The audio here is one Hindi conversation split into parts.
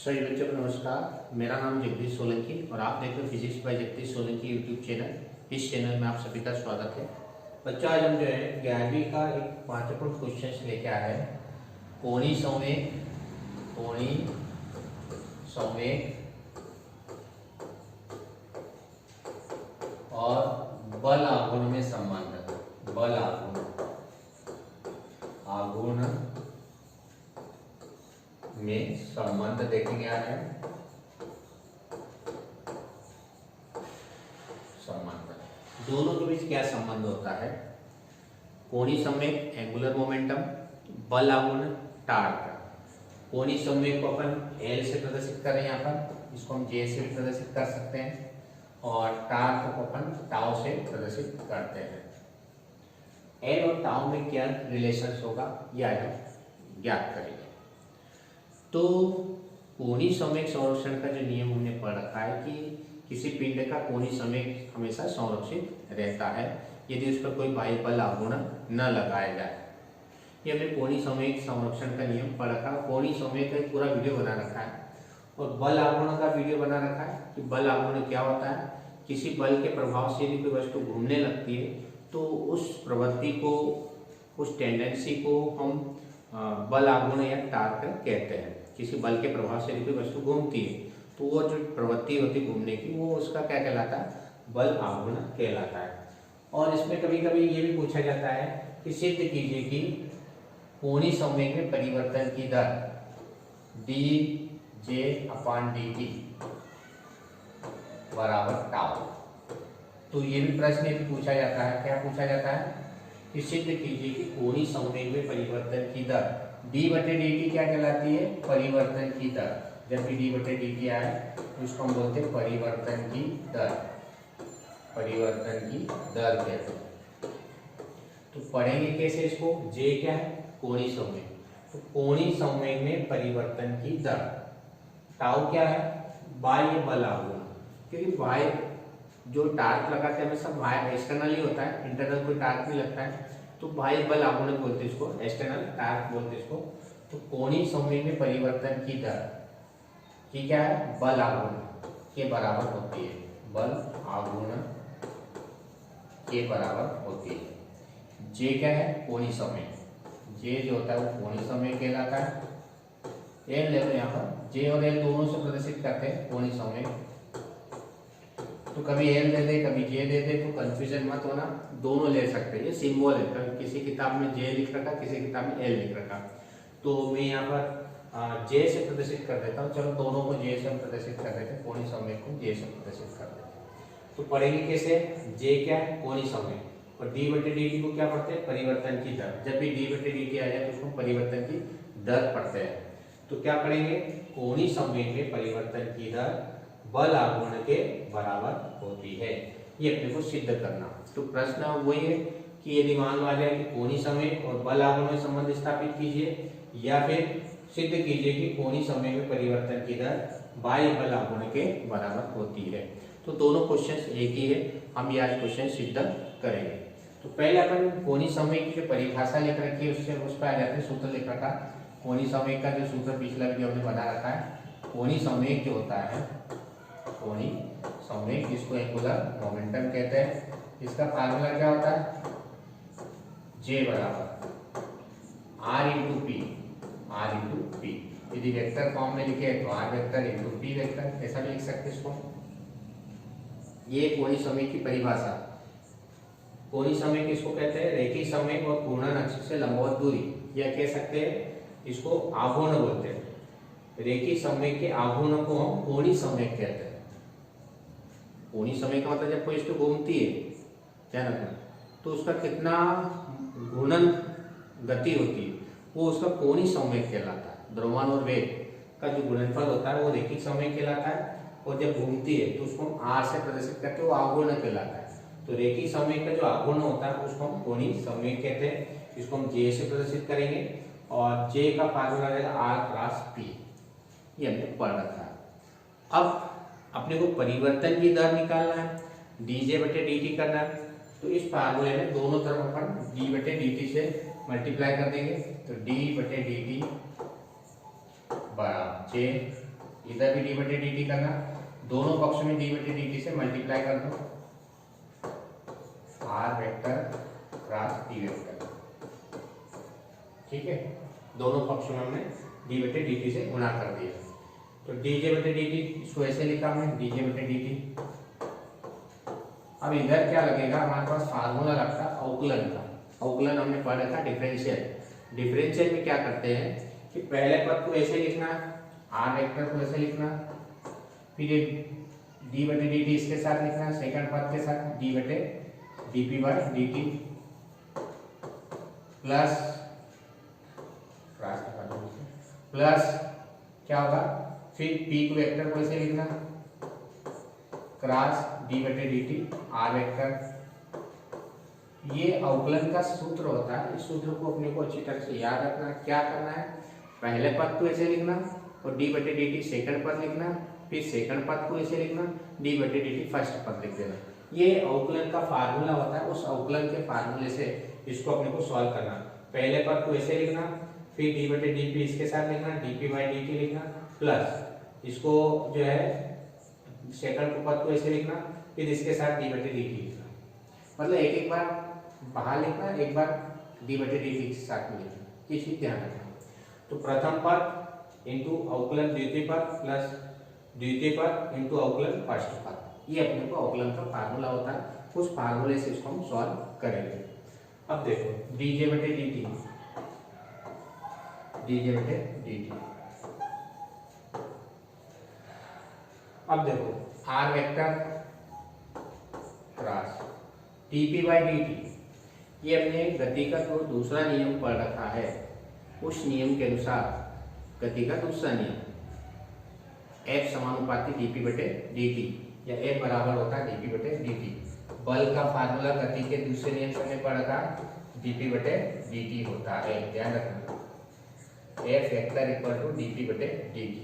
सभी बच्चों को नमस्कार। मेरा नाम जगदीश सोलंकी और आप देख रहे हो physics bye Jagdish Solanki YouTube channel. इस चैनल में आप सभी का स्वागत है। बच्चों, आज हम जो है 11वीं का एक महत्वपूर्ण क्वेश्चन लेके आए हैं। कोणीय संवेग और बल आघूर्ण में संबंध। बल आघूर्ण में संबंध देखेंगे। आ है संबंध, दोनों के बीच क्या संबंध होता है। कोणीय संवेग एंगुलर मोमेंटम, बल आघूर्ण टार्क। कोणीय संवेग को अपन L से प्रदर्शित कर रहे हैं, यहाँ पर इसको हम J से भी प्रदर्शित कर सकते हैं और टार्क को अपन टाउ से प्रदर्शित करते हैं। L और टाउ में क्या रिलेशन होगा यह हम ज्ञात करेंगे। तो कोणीय संवेग संरक्षण का जो नियम हमने पढ़ रखा है कि किसी पिंड का कोणीय संवेग हमेशा संरक्षित रहता है यदि उस पर कोई बाह्य बल आघूर्ण न लगाया जाए। ये हमने कोणीय संवेग संरक्षण का नियम पढ़ रखा है। कोणीय संवेग का पूरा वीडियो बना रखा है और बल आघूर्ण का वीडियो बना रखा है कि बल आघूर्ण क्या होता है। किसी बल के प्रभाव से यदि कोई वस्तु घूमने लगती है तो उस प्रवृत्ति को, उस टेंडेंसी को हम बल आघूर्ण या टार्क कहते हैं। किसी बल के प्रभाव से यदि कोई वस्तु घूमती है तो वो जो प्रवृत्ति होती है घूमने की, वो उसका क्या कहलाता है, बल आघूर्ण कहलाता है। और इसमें कभी कभी ये भी पूछा जाता है कि सिद्ध कीजिए कि कोणीय संवेग में परिवर्तन की दर dJ/dt बराबर टाउ। तो ये भी प्रश्न भी पूछा जाता है। क्या पूछा जाता है कि सिद्ध कीजिए कि कोणीय संवेग में परिवर्तन की दर d/dt क्या कहलाती है, परिवर्तन की दर। जब भी d/dt आए तो इसको हम बोलते हैं परिवर्तन की दर। परिवर्तन की दर कहते हैं। तो पढ़ेंगे कैसे इसको। J क्या है, कोणीय संवेग। तो कोणीय संवेग में परिवर्तन की दर। टाउ क्या है, बाह्य बल आघूर्ण। क्योंकि बाह्य जो टार्क लगाते हैं हमेशा बाह्य एक्सटर्नल ही होता है, इंटरनल कोई टार्क नहीं लगता है, तो बाह्य बल आघूर्ण बोलते इसको, एक्सटर्नल टार्क बोलते इसको। तो कोणीय संवेग में परिवर्तन की दर की क्या है, बल आघूर्ण के बराबर होती है। बल आघूर्ण के बराबर होती है। J क्या है, कोणीय संवेग। J जो होता है वो कोणीय संवेग कहलाता है। L ले लो, यहाँ पर J और L दोनों से प्रदर्शित करते हैं कोणीय संवेग। तो कभी L दे दे कभी J दे दे, तो कंफ्यूजन मत होना, दोनों ले सकते हैं। ये सिंबल है, किसी किताब में J लिख रखा, किसी किताब में L लिख रखा। तो मैं यहाँ पर J से प्रदर्शित कर देता हूँ। चलो दोनों को J से हम प्रदर्शित कर देते हैं, कोणीय संवेग को J से प्रदर्शित कर देते हैं। तो पढ़ेंगे कैसे। J क्या है, कोणीय संवेग, और d/dt को क्या पढ़ते हैं, परिवर्तन की दर। जब भी d/dt आ जाए तो उसको परिवर्तन की दर पढ़ते हैं। तो क्या पढ़ेंगे, कोणीय संवेग में परिवर्तन की दर बल आघूर्ण के बराबर होती है। ये अपने को सिद्ध करना। तो प्रश्न वही है कि यदि मान लो आ जाए कि कोणीय संवेग और बल आघूर्ण में संबंध स्थापित कीजिए, या फिर सिद्ध कीजिए कि कोणीय संवेग में परिवर्तन की दर बाह्य बल आघूर्ण के बराबर होती है। तो दोनों क्वेश्चन एक ही है, हम ये आज क्वेश्चन सिद्ध करेंगे। तो पहले अपन कोणीय संवेग की जो परिभाषा लिख रखी है उससे उस पर आ जाते हैं। सूत्र लिख रखा, कोणीय संवेग का जो सूत्र पिछला वीडियो हमने बना रखा है। कोणीय संवेग जो होता है, कोणीय संवेग जिसको एंगुलर मोमेंटम कहते हैं, इसका फार्मूला क्या होता है, J बराबर R/P। यदि वेक्टर फॉर्म में लिखे तो R vector into P vector, ऐसा भी लिख सकते हैं इसको। ये कोणीय संवेग की परिभाषा। कोणीय संवेग किसको कहते हैं, रेखीय संवेग और घूर्णन अक्ष से लंबवत दूरी, यह कह सकते हैं। इसको आघूर्ण बोलते हैं। रेखीय संवेग के आघूर्ण को हम कोणीय संवेग कहते हैं। कोणीय संवेग का मतलब जब कोई वस्तु घूमती है, ध्यान रखना, तो उसका कितना घूर्णन गति होती है वो उसका कोणीय संवेग कहलाता है। द्रव्यमान और वेग का जो गुणनफल होता है वो रेखिक संवेग कहलाता है, और जब घूमती है तो उसको हम R से प्रदर्शित करते हैं, वो आघूर्ण कहलाता है। तो रेखिक संवेग का जो आघूर्ण होता है उसको हम कोणीय संवेग कहते हैं। इसको हम J से प्रदर्शित करेंगे और J का फार्मूला रहेगा R/P। ये हमने पढ़ रखा है। अब अपने को परिवर्तन की दर निकालना है, dJ/dt करना है। तो इस फार्मूले में दोनों तरफ अपन d/dt से मल्टीप्लाई कर देंगे। तो d/dt बराबर J इधर भी डी बटे डी टी करना, दोनों पक्षों में डी बटे डी टी से मल्टीप्लाई कर दो, r vector cross d vector, ठीक है। दोनों पक्षों में हमने डी बटे डी टी से गुणा कर दिया। तो डीजे बटे डी टी, इसको ऐसे लिखा हमने डीजे बटे डी टी। अब इधर क्या लगेगा, हमारे पास फार्मूला लगता है अवकलन का। अवकलन हमने पढ़ा था डिफरेंशियल। डिफरेंशियल में क्या करते हैं कि पहले पद को ऐसे लिखना, आर वेक्टर को ऐसे लिखना, फिर डी बटे डी टी इसके साथ लिखना, सेकंड पद के साथ डी बटे d p by d t plus क्या होगा, फिर पी को वेक्टर को ऐसे लिखना, क्रॉस डी बटे डी टी आर वेक्टर। ये अवकलन का सूत्र होता है। इस सूत्र को अपने को अच्छी तरह से याद रखना। क्या करना है, पहले पद को ऐसे लिखना और डी बटे डी टी सेकंड पद लिखना, फिर सेकंड पद को ऐसे लिखना, डी बटे डी टी फर्स्ट पद लिख देना। ये अवकलन का फार्मूला होता है। उस अवकलन के फार्मूले से इसको अपने को सॉल्व करना। पहले पद को ऐसे लिखना, फिर डी बटे डी पी इसके साथ लिखना, D P by d T लिखना, प्लस इसको जो है सेकंड पद को ऐसे लिखना, फिर इसके साथ डी बटे डी टी लिखना। मतलब एक एक बार बाहर लिखना, एक बार डी बटे डी टी के साथ में लिखना, ये चीज ध्यान रखना। तो प्रथम पद इंटू अवकलन द्वितीय पद प्लस द्वितीय पद इंटू अवकलन फर्स्ट पद, ये अपने को अवकलन का फार्मूला होता है। उस फार्मूले से इसको हम सॉल्व करेंगे। अब देखो डीजे बटे डी टी, डीजे बटे डी टी। अब देखो r vector cross t p by d t, ये हमने गति का जो दूसरा नियम पढ़ रखा है, उस नियम के अनुसार गति का दूसरा नियम F समानुपाती dp बटे dt या F बराबर होता है dp बटे dt। बल का फार्मूला गति के दूसरे नियम से हमने पढ़ा था, dp बटे dt होता है। ध्यान रखना, F vector equal to dp बटे dt।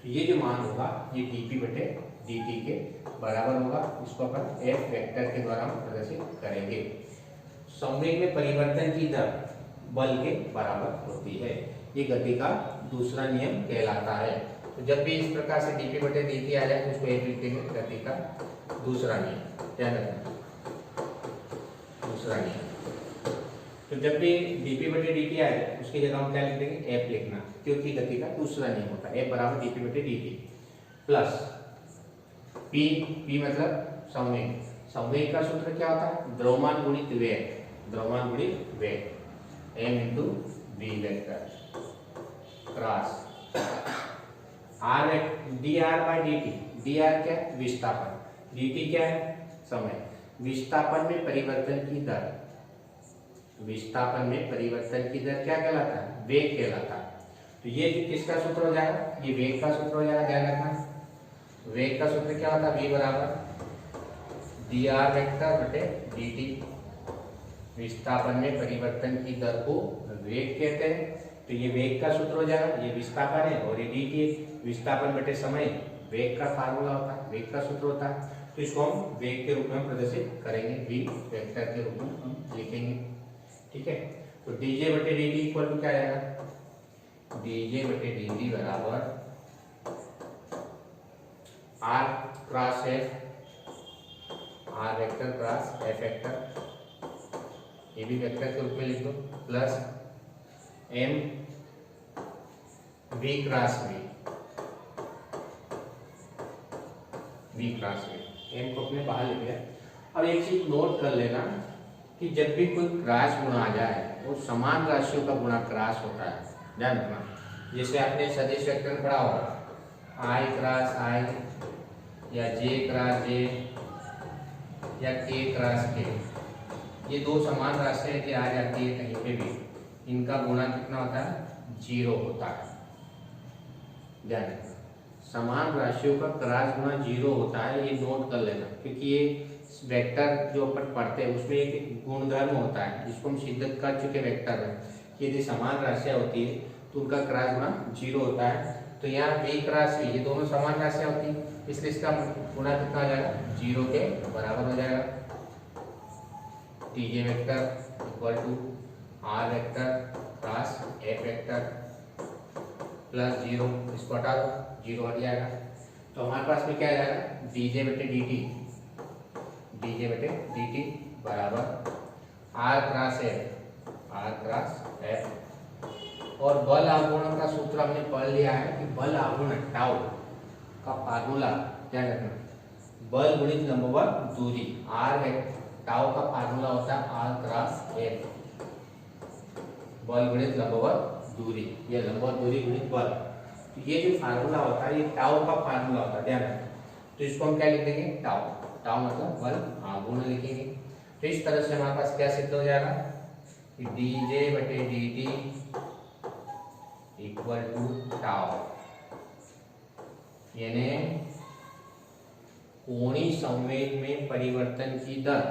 तो ये जो मान होगा ये dp बटे dt के बराबर होगा। इसको अपन F वेक्टर के द्वारा हम प्रदर्शित करेंगे। संवेग में परिवर्तन की दर बल के बराबर होती है। ये गति का दूसरा नियम कहलाता है। तो जब भी इस प्रकार से dp बटे dt आ जाए तो उसको एक लिखेंगे गति का दूसरा नियम। ध्यान रखना, दूसरा नियम। तो जब भी dp बटे dt आ जाए उसकी जगह हम क्या लिख देंगे, f लिखना, क्योंकि गति का दूसरा नियम होता है। f बराबर dp बटे dt प्लस p मतलब संवेग। संवेग का सूत्र क्या होता है, द्रव्यमान गुणित वेग, द्रव्यमान गुणित वेग, m into v vector cross R D R by d T. D R क्या है, विस्थापन, डी टी क्या है, समय। विस्थापन में परिवर्तन की दर, विस्थापन में परिवर्तन की दर क्या कहलाता है, वेग कहलाता है। तो ये किसका सूत्र हो जाएगा, ये वेग का सूत्र हो जाएगा। ध्यान रखना, वेग का सूत्र क्या होता है, v बराबर डी आर वेक्टर बटे डी टी। विस्थापन में परिवर्तन की दर को वेग कहते हैं। तो ये वेग का सूत्र हो जाएगा, ये विस्थापन है और ये डी टी, विस्थापन बटे समय वेग का फार्मूला होता है, वेग का सूत्र होता है। तो इसको हम वेग के रूप में प्रदर्शित करेंगे, v वेक्टर के रूप में हम लिखेंगे। ठीक है, तो dj बटे dt इक्वल टू क्या आएगा, dj बटे dt बराबर r cross f, r vector cross f vector, ये भी वेक्टर के रूप में लिख दो, plus m v cross v cross v, m को अपने बाहर लिख लिया। अब एक चीज नोट कर लेना कि जब भी कोई क्रॉस गुणा आ जाए वो समान राशियों का गुणा क्रॉस होता है। ध्यान रखना, जैसे आपने सदिश वेक्टर पढ़ा होगा, i क्रॉस i या j क्रॉस j या k क्रॉस k, ये दो समान राशियां यदि आ जाती है कहीं पे भी, इनका गुणा कितना होता है, 0 होता है। ध्यान रखना, समान राशियों का क्रॉस गुणा 0 होता है, ये नोट कर लेना, क्योंकि ये वेक्टर जो अपन पढ़ते हैं उसमें एक गुणधर्म होता है जिसको हम सिद्ध कर चुके वेक्टर में, यदि समान राशियां होती है तो उनका क्रॉस गुणा 0 होता है। तो यहाँ v क्रॉस v, ये दोनों समान राशियां होती है, इसलिए इसका गुणा कितना हो जाएगा, 0 के बराबर हो जाएगा। dj vector equal to r vector cross f vector plus 0, इसको हटा दो, 0 हट जाएगा। तो हमारे पास में क्या आ जाएगा, dj बटे dt बराबर r क्रॉस f। और बल आघूर्ण का सूत्र हमने पढ़ लिया है कि बल आघूर्ण टाउ का फार्मूला क्या रखना, बल गुणित लंबवत दूरी r है, टाउ का फार्मूला होता है r क्रॉस f, बल गुणित लंबवत दूरी, ये लंबवत दूरी गुणित बल। तो ये जो फार्मूला होता है ये टाउ का फार्मूला होता है, ध्यान रखना। तो इसको हम क्या लिख देंगे, टाउ, टाउ मतलब बल आघूर्ण लिखेंगे। तो इस तरह से हमारे पास क्या सिद्ध हो जाएगा कि dj बटे dt इक्वल टू टाउ, यानी कोणीय संवेग में परिवर्तन की दर,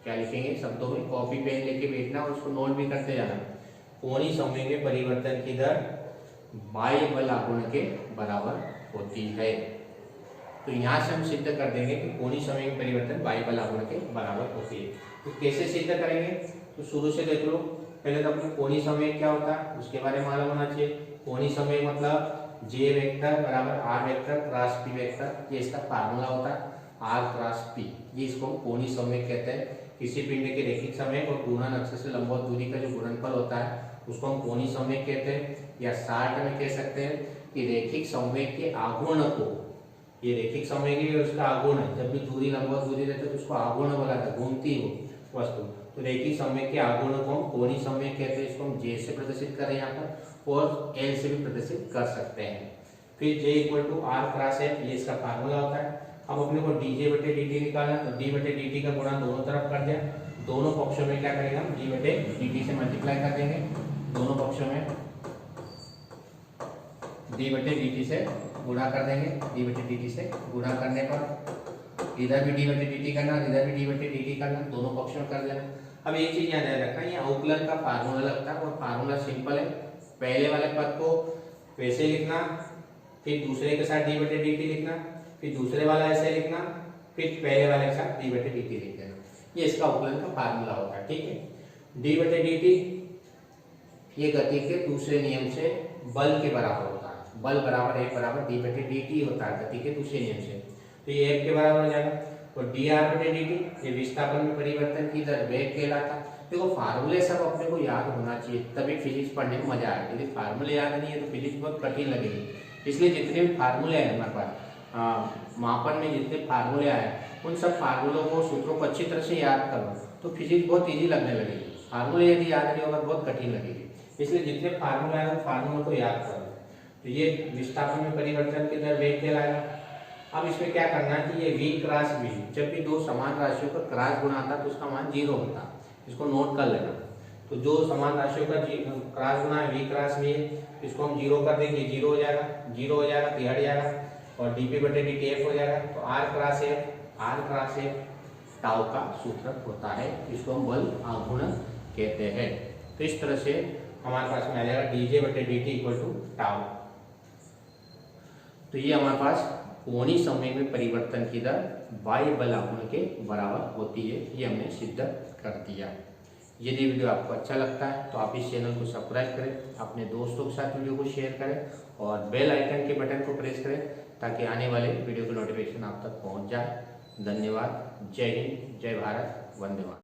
क्या लिखेंगे शब्दों में, कॉपी पेन लेके बैठना और उसको नोट भी करते जाना। कोणीय संवेग में परिवर्तन की दर बाह्य बल आघूर्ण के बराबर होती है। तो यहाँ से हम सिद्ध कर देंगे कि कोणीय संवेग में परिवर्तन बाह्य बल आघूर्ण के बराबर होती है। तो कैसे सिद्ध करेंगे, तो शुरू से देख लो। पहले तो अपने कोणीय संवेग क्या होता है उसके बारे में मालूम होना चाहिए। कोणीय संवेग मतलब जे वेक्टर बराबर r vector cross p vector, ये इसका फार्मूला होता है आर क्रॉस पी। ये इसको कोणीय संवेग कहते हैं। किसी पिंड के रैखिक संवेग और घूर्णन अक्ष से लंबवत दूरी का जो गुणनफल होता है उसको हम कोणीय संवेग कहते हैं। या शार्ट में कह सकते हैं कि रैखिक संवेग के आघूर्ण को, ये रैखिक संवेग है उसका आघूर्ण है, जब भी दूरी लंबवत दूरी रहती है तो उसको आघूर्ण बोला था, घूमती हो वस्तु। तो रैखिक संवेग के आघूर्ण को हम कोणीय संवेग कहते हैं। इसको हम जे से प्रदर्शित करें यहाँ पर और एल से भी प्रदर्शित कर सकते हैं। फिर J equal to R cross F, ये इसका फार्मूला होता है। अब अपने को डीजे बटे dt निकालना, तो डी बटे dt का गुणा दोनों तरफ कर दिया, दोनों पक्षों में क्या करेंगे हम डी बटे dt से मल्टीप्लाई कर देंगे, दोनों पक्षों में डी बटे dt से गुणा कर देंगे। डी बटे dt से गुणा करने पर इधर भी डी बटे dt करना, इधर भी डी बटे dt करना, दोनों पक्षों में कर देना। अब एक चीज याद रखना, ये अवकलन का फार्मूला लगता है और फार्मूला सिंपल है। पहले वाले पद को वैसे लिखना, फिर दूसरे के साथ डी बटे dt लिखना, फिर दूसरे वाला ऐसे लिखना, फिर पहले वाले के साथ डी बटे dt लिख देना। ये इसका अवकलन का फार्मूला होता है, ठीक है। डी बटे dt ये गति के दूसरे नियम से बल के बराबर होता है, बल बराबर F बराबर डी बटे dt होता है गति के दूसरे नियम से। तो ये F के बराबर हो जाएगा। और डी आर बटे dt ये विस्थापन में परिवर्तन की दर वेग कहलाता है। देखो फार्मूले सब अपने को याद होना चाहिए, तभी फिजिक्स पढ़ने में मजा आएगा। यदि फार्मूले याद नहीं है तो फिजिक्स बहुत कठिन लगेगी। इसलिए जितने भी फार्मूले हैं हमारे पास मापन में, जितने फार्मूले आए उन सब फार्मूलों को, सूत्रों को अच्छी तरह से याद करो तो फिजिक्स बहुत इजी लगने लगेगी। फार्मूले यदि याद नहीं होगा बहुत कठिन लगेगी। इसलिए जितने फार्मूले आए फार्मूलों को याद करो। तो ये विस्थापन में परिवर्तन की दर वेग कहलाएगा। अब इसमें क्या करना है कि ये v क्रॉस v, जब भी दो समान राशियों का क्रॉस गुणा आता है तो उसका मान 0 होता है, इसको नोट कर लेना। तो जो समान राशियों का क्रॉस गुणा है v क्रॉस v है, इसको हम 0 कर देंगे, 0 हो जाएगा, 0 हो जाएगा तो हट जाएगा और dp बटे dt f हो जाएगा। तो r क्रॉस f टाउ का सूत्र होता है, इसको हम बल आघूर्ण कहते हैं। तो इस तरह से हमारे पास में आ जाएगा dj बटे dt इक्वल टू टाउ। तो ये हमारे पास कोणीय संवेग में परिवर्तन की दर बाह्य बल आघूर्ण के बराबर होती है, ये हमने सिद्ध कर दिया। यदि वीडियो आपको अच्छा लगता है तो आप इस चैनल को सब्सक्राइब करें, अपने दोस्तों के साथ वीडियो को शेयर करें और बेल आइकन के बटन को प्रेस करें ताकि आने वाले वीडियो की नोटिफिकेशन आप तक पहुंच जाए। धन्यवाद। जय हिंद, जय भारत, वंदे मातरम।